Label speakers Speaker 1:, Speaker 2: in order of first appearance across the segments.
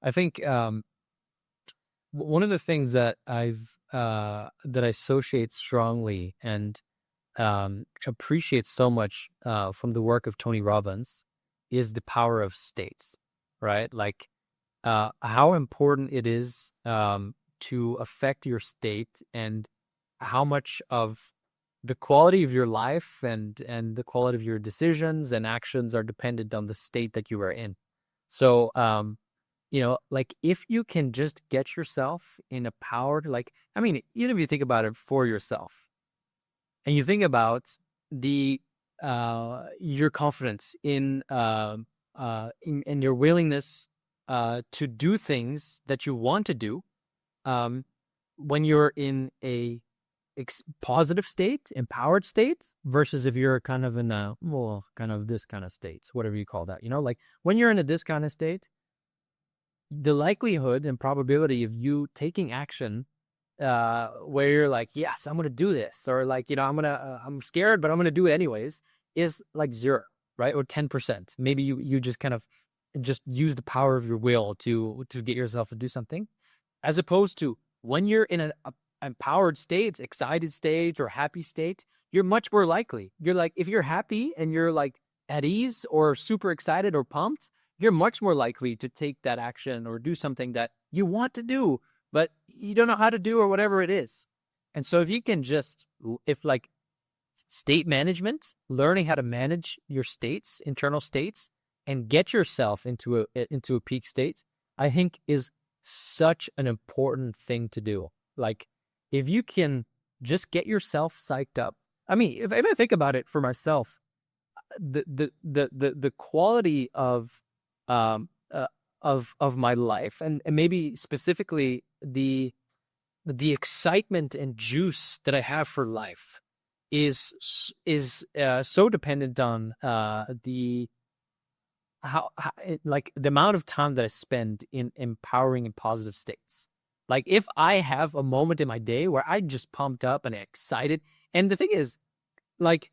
Speaker 1: I think one of the things that that I associate strongly and appreciate so much from the work of Tony Robbins is the power of states, right? Like how important it is to affect your state and how much of the quality of your life and the quality of your decisions and actions are dependent on the state that you are in. So, like if you can just get yourself in a powered, like, I mean, even if you think about it for yourself and you think about the your confidence in your willingness to do things that you want to do um when you're in a positive state, empowered state, versus if you're kind of in a, well, kind of this kind of state, whatever you call that, like when you're in a this kind of state, the likelihood and probability of you taking action where you're like, yes, I'm gonna do this, or like, I'm scared but I'm gonna do it anyways, is like zero, right? Or 10%. Maybe you just kind of just use the power of your will to get yourself to do something, as opposed to when you're in an empowered state, excited state, or happy state, you're much more likely. You're like, if you're happy and you're like at ease or super excited or pumped, you're much more likely to take that action or do something that you want to do, but you don't know how to do or whatever it is. And so if you can just, if like state management, learning how to manage your states, internal states, and get yourself into a peak state, I think is such an important thing to do. Like if you can just get yourself psyched up. I mean, if I think about it for myself, the quality of my life, and maybe specifically the excitement and juice that I have for life is so dependent on the like the amount of time that I spend in empowering and positive states. Like if I have a moment in my day where I'm just pumped up and excited, and the thing is, like,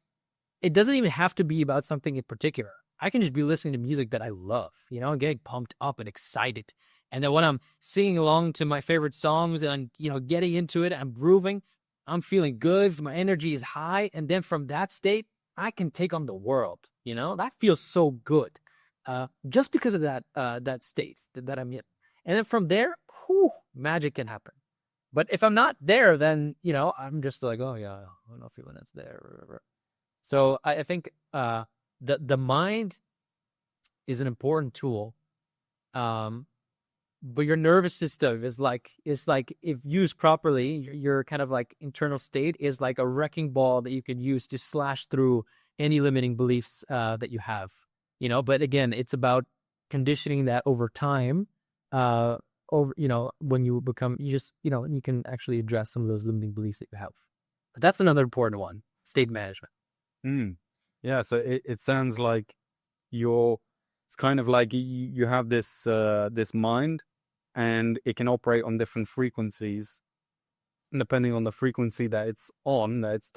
Speaker 1: it doesn't even have to be about something in particular. I can just be listening to music that I love, and getting pumped up and excited. And then when I'm singing along to my favorite songs and, getting into it, I'm grooving, I'm feeling good, my energy is high. And then from that state, I can take on the world, that feels so good. Just because of that state that I'm in. And then from there, magic can happen. But if I'm not there, then, I'm just like, oh yeah, I'm not feeling it's there. So I think the mind is an important tool. But your nervous system is like if used properly, your kind of like internal state is like a wrecking ball that you can use to slash through any limiting beliefs that you have. But again, it's about conditioning that over time. When you become, you can actually address some of those limiting beliefs that you have. But that's another important one: state management.
Speaker 2: Yeah, so it sounds like it's kind of like you have this mind, and it can operate on different frequencies. And depending on the frequency that it's on, that it's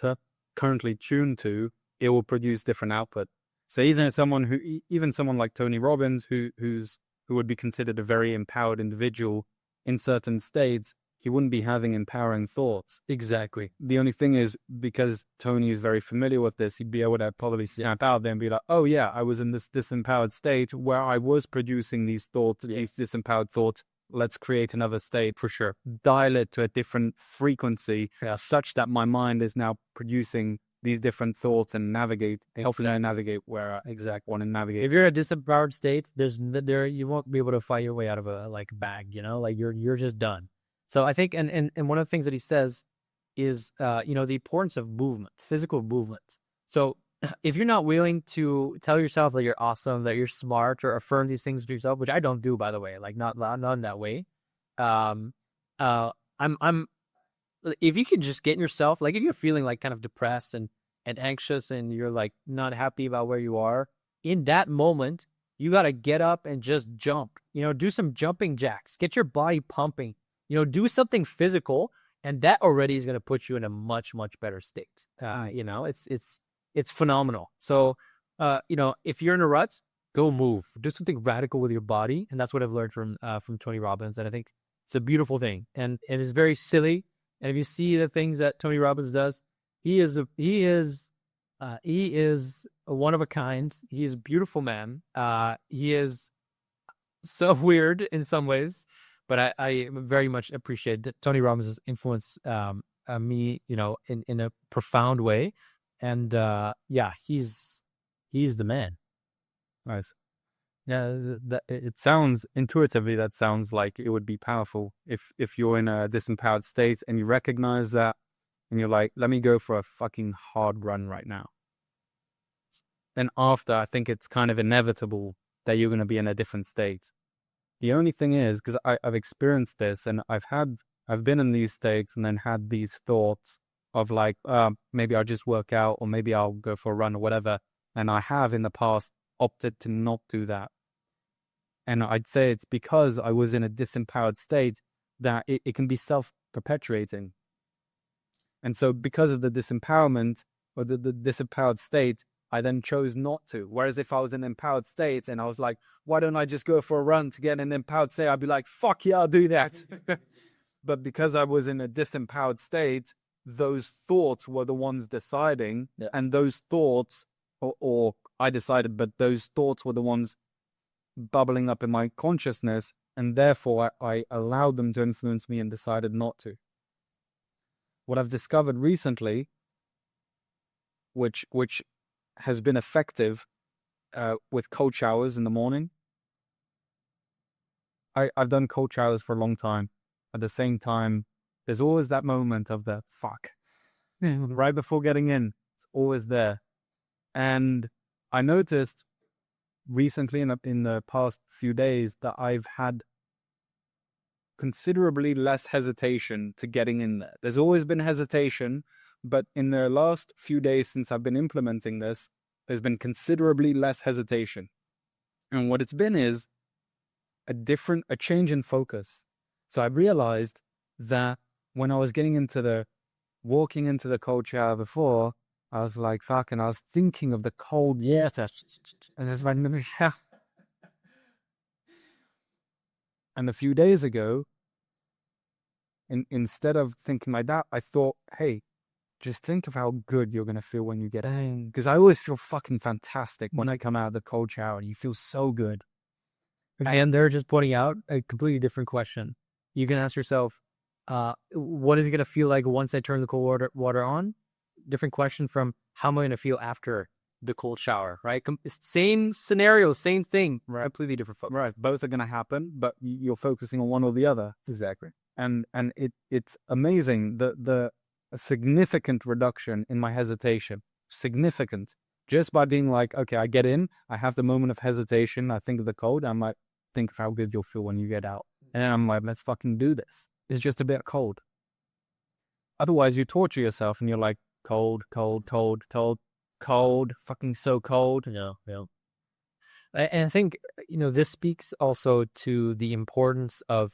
Speaker 2: currently tuned to, it will produce different output. So even someone like Tony Robbins, who would be considered a very empowered individual in certain states, he wouldn't be having empowering thoughts.
Speaker 1: Exactly.
Speaker 2: The only thing is, because Tony is very familiar with this, he'd be able to probably snap out there and be like, oh yeah, I was in this disempowered state where I was producing these thoughts, these disempowered thoughts. Let's create another state.
Speaker 1: For sure.
Speaker 2: Dial it to a different frequency, such that my mind is now producing these different thoughts and helping me navigate where I want to navigate.
Speaker 1: If you're in a disempowered state, you won't be able to fight your way out of a like bag, like you're just done. So I think, and one of the things that he says is, the importance of movement, physical movement. So if you're not willing to tell yourself that you're awesome, that you're smart, or affirm these things to yourself, which I don't do, by the way, like not in that way. If you can just get yourself, like if you're feeling like kind of depressed and anxious and you're like not happy about where you are, in that moment, you got to get up and just jump, do some jumping jacks, get your body pumping, do something physical. And that already is going to put you in a much, much better state. It's phenomenal. So, if you're in a rut, Go move, do something radical with your body, and that's what I've learned from Tony Robbins, and I think it's a beautiful thing, and it is very silly. And if you see the things that Tony Robbins does, he is a one of a kind. He is a beautiful man. He is so weird in some ways, but I very much appreciate Tony Robbins' influence me, in a profound way, and yeah, he's the man.
Speaker 2: Nice. Yeah, that it sounds intuitively, that sounds like it would be powerful if you're in a disempowered state and you recognize that and you're like, let me go for a fucking hard run right now. And after, I think it's kind of inevitable that you're going to be in a different state. The only thing is, because I've experienced this and I've been in these states and then had these thoughts of like, maybe I'll just work out or maybe I'll go for a run or whatever. And I have in the past opted to not do that. And I'd say it's because I was in a disempowered state that it can be self-perpetuating. And so because of the disempowerment or the disempowered state, I then chose not to. Whereas if I was in an empowered state and I was like, why don't I just go for a run to get in an empowered state? I'd be like, fuck yeah, I'll do that. But because I was in a disempowered state, those thoughts were the ones deciding. Yes. And those thoughts, or I decided, but those thoughts were the ones bubbling up in my consciousness. And therefore I allowed them to influence me and decided not to. What I've discovered recently, which has been effective with cold showers in the morning. I've done cold showers for a long time. At the same time, there's always that moment of the fuck. Right before getting in, it's always there. And I noticed recently in the past few days that I've had considerably less hesitation to getting in there. There's always been hesitation, but in the last few days since I've been implementing this, there's been considerably less hesitation. And what it's been is a change in focus. So I realized that when I was walking into the cold shower before, I was like, fuck, and I was thinking of the cold water. And it's like, yeah. And a few days ago, instead of thinking like that, I thought, hey, just think of how good you're going to feel when you get in. Because I always feel fucking fantastic when I come out of the cold shower. And you feel so good.
Speaker 1: And they're just pointing out a completely different question. You can ask yourself, what is it going to feel like once I turn the cold water on? Different question from how am I going to feel after the cold shower, right? Same scenario, same thing, right? Completely different focus.
Speaker 2: Right. Both are going to happen, but you're focusing on one or the other.
Speaker 1: Exactly.
Speaker 2: And it's amazing. A significant reduction in my hesitation. Significant. Just by being like, okay, I get in, I have the moment of hesitation, I think of the cold, I might think of how good you'll feel when you get out. And then I'm like, let's fucking do this. It's just a bit cold. Otherwise, you torture yourself and you're like, cold, fucking so cold.
Speaker 1: Yeah. And I think, this speaks also to the importance of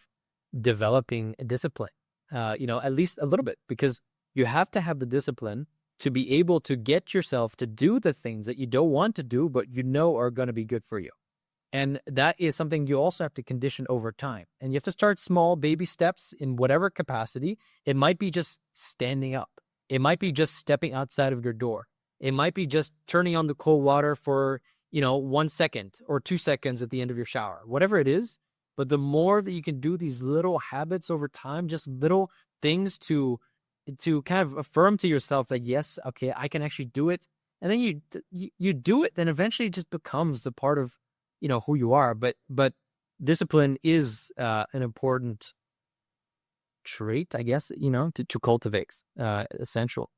Speaker 1: developing a discipline, at least a little bit, because you have to have the discipline to be able to get yourself to do the things that you don't want to do, but are going to be good for you. And that is something you also have to condition over time. And you have to start small baby steps in whatever capacity. It might be just standing up. It might be just stepping outside of your door. It might be just turning on the cold water for, 1 second or 2 seconds at the end of your shower, whatever it is. But the more that you can do these little habits over time, just little things to kind of affirm to yourself that, yes, okay, I can actually do it. And then you do it, then eventually it just becomes a part of, who you are. But discipline is an important trait, I guess, to cultivate, essential.